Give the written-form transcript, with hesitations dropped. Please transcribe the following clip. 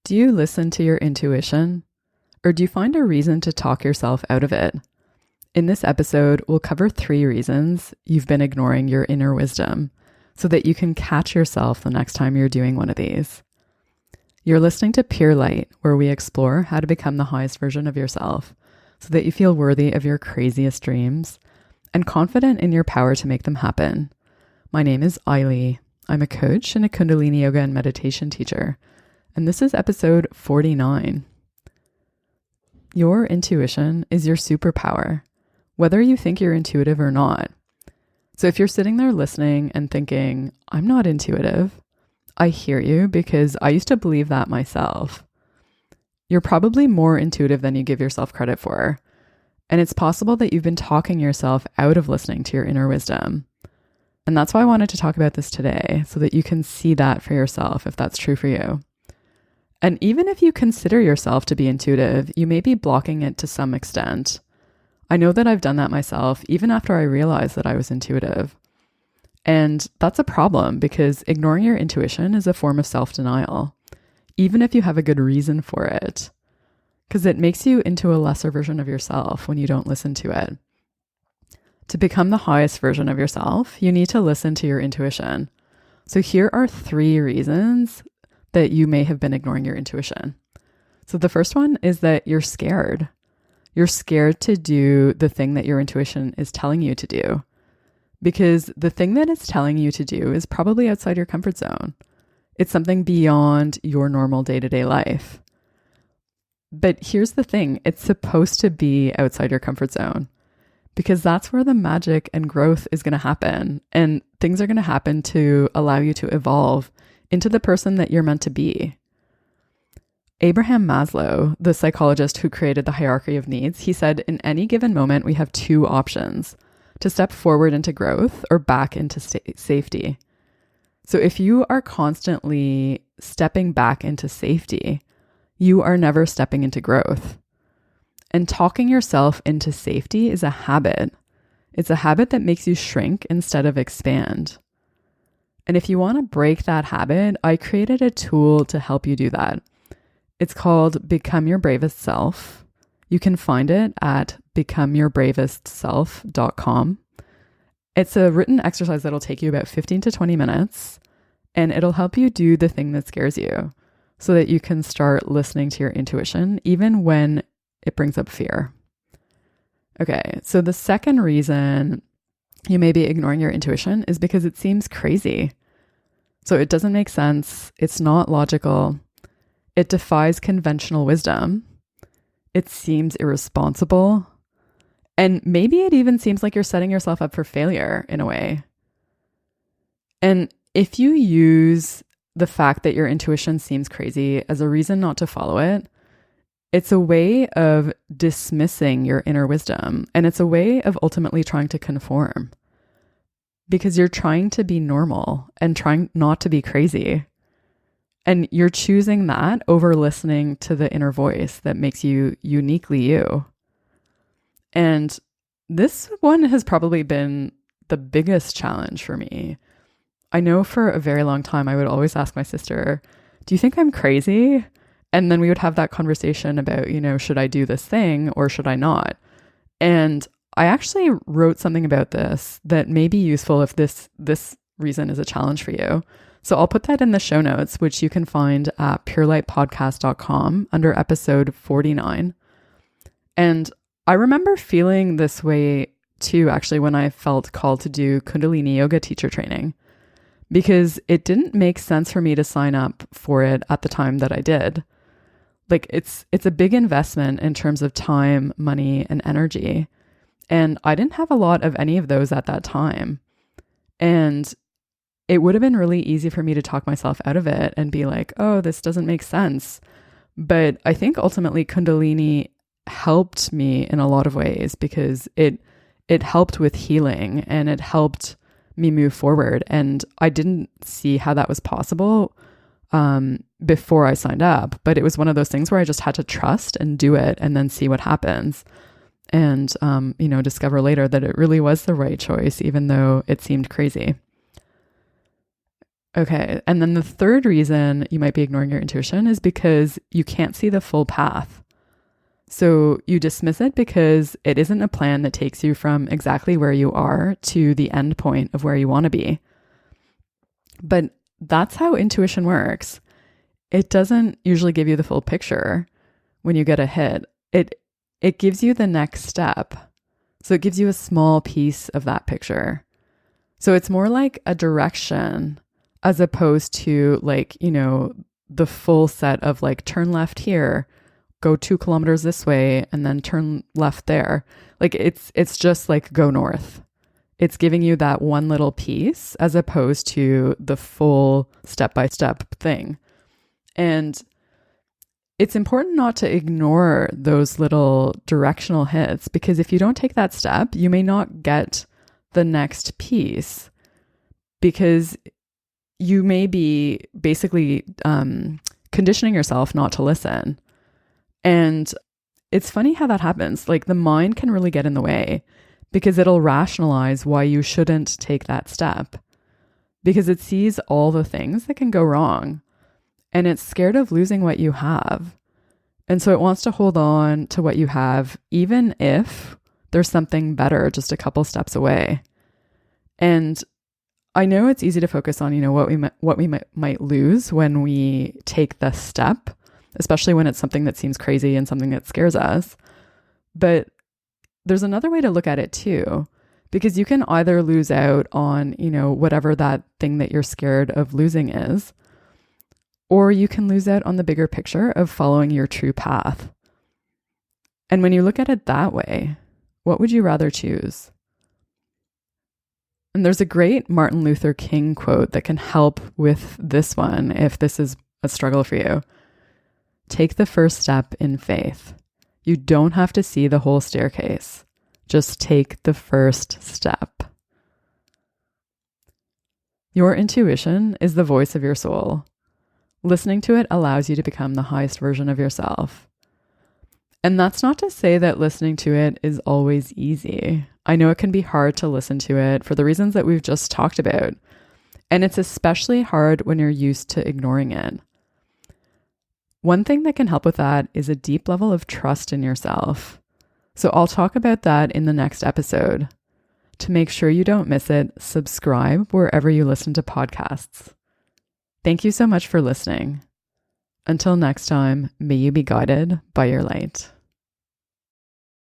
Do you listen to your intuition, or do you find a reason to talk yourself out of it? In this episode, we'll cover 3 reasons you've been ignoring your inner wisdom so that you can catch yourself the next time you're doing one of these. You're listening to Pure Light, where we explore how to become the highest version of yourself so that you feel worthy of your craziest dreams and confident in your power to make them happen. My name is Ailey. I'm a coach and a Kundalini yoga and meditation teacher, and this is episode 49. Your intuition is your superpower, whether you think you're intuitive or not. So if you're sitting there listening and thinking, I'm not intuitive, I hear you because I used to believe that myself. You're probably more intuitive than you give yourself credit for. And it's possible that you've been talking yourself out of listening to your inner wisdom. And that's why I wanted to talk about this today, so that you can see that for yourself if that's true for you. And even if you consider yourself to be intuitive, you may be blocking it to some extent. I know that I've done that myself, even after I realized that I was intuitive. And that's a problem because ignoring your intuition is a form of self-denial, even if you have a good reason for it, because it makes you into a lesser version of yourself when you don't listen to it. To become the highest version of yourself, you need to listen to your intuition. So here are 3 reasons that you may have been ignoring your intuition. So the first one is that you're scared. You're scared to do the thing that your intuition is telling you to do, because the thing that it's telling you to do is probably outside your comfort zone. It's something beyond your normal day-to-day life. But here's the thing, it's supposed to be outside your comfort zone, because that's where the magic and growth is going to happen. And things are going to happen to allow you to evolve into the person that you're meant to be. Abraham Maslow, the psychologist who created the hierarchy of needs, he said, in any given moment, we have 2 options: to step forward into growth or back into safety. So if you are constantly stepping back into safety, you are never stepping into growth. And talking yourself into safety is a habit. It's a habit that makes you shrink instead of expand. And if you want to break that habit, I created a tool to help you do that. It's called Become Your Bravest Self. You can find it at becomeyourbravestself.com. It's a written exercise that'll take you about 15 to 20 minutes, and it'll help you do the thing that scares you so that you can start listening to your intuition, even when it brings up fear. Okay, so the second reason you may be ignoring your intuition is because it seems crazy. So it doesn't make sense. It's not logical. It defies conventional wisdom. It seems irresponsible. And maybe it even seems like you're setting yourself up for failure in a way. And if you use the fact that your intuition seems crazy as a reason not to follow it, it's a way of dismissing your inner wisdom. And it's a way of ultimately trying to conform, because you're trying to be normal and trying not to be crazy. And you're choosing that over listening to the inner voice that makes you uniquely you. And this one has probably been the biggest challenge for me. I know for a very long time, I would always ask my sister, do you think I'm crazy? And then we would have that conversation about, should I do this thing or should I not? And I actually wrote something about this that may be useful if this reason is a challenge for you. So I'll put that in the show notes, which you can find at purelightpodcast.com under episode 49. And I remember feeling this way too, actually, when I felt called to do Kundalini yoga teacher training, because it didn't make sense for me to sign up for it at the time that I did. Like it's a big investment in terms of time, money, and energy. And I didn't have a lot of any of those at that time. And it would have been really easy for me to talk myself out of it and be like, oh, this doesn't make sense. But I think ultimately Kundalini helped me in a lot of ways, because it helped with healing and it helped me move forward. And I didn't see how that was possible before I signed up, but it was one of those things where I just had to trust and do it and then see what happens. And, discover later that it really was the right choice, even though it seemed crazy. Okay. And then the third reason you might be ignoring your intuition is because you can't see the full path. So you dismiss it because it isn't a plan that takes you from exactly where you are to the end point of where you want to be. But that's how intuition works. It doesn't usually give you the full picture when you get a hit. It gives you the next step. So it gives you a small piece of that picture. So it's more like a direction as opposed to like, the full set of like turn left here, go 2 kilometers this way, and then turn left there. Like it's just like go north. It's giving you that one little piece as opposed to the full step-by-step thing. And it's important not to ignore those little directional hits, because if you don't take that step, you may not get the next piece, because you may be basically conditioning yourself not to listen. And it's funny how that happens. Like the mind can really get in the way because it'll rationalize why you shouldn't take that step, because it sees all the things that can go wrong. And it's scared of losing what you have. And so it wants to hold on to what you have, even if there's something better just a couple steps away. And I know it's easy to focus on, what we might lose when we take the step, especially when it's something that seems crazy and something that scares us. But there's another way to look at it too, because you can either lose out on, whatever that thing that you're scared of losing is, or you can lose out on the bigger picture of following your true path. And when you look at it that way, what would you rather choose? And there's a great Martin Luther King quote that can help with this one if this is a struggle for you. Take the first step in faith. You don't have to see the whole staircase. Just take the first step. Your intuition is the voice of your soul. Listening to it allows you to become the highest version of yourself. And that's not to say that listening to it is always easy. I know it can be hard to listen to it for the reasons that we've just talked about. And it's especially hard when you're used to ignoring it. One thing that can help with that is a deep level of trust in yourself. So I'll talk about that in the next episode. To make sure you don't miss it, subscribe wherever you listen to podcasts. Thank you so much for listening. Until next time, may you be guided by your light.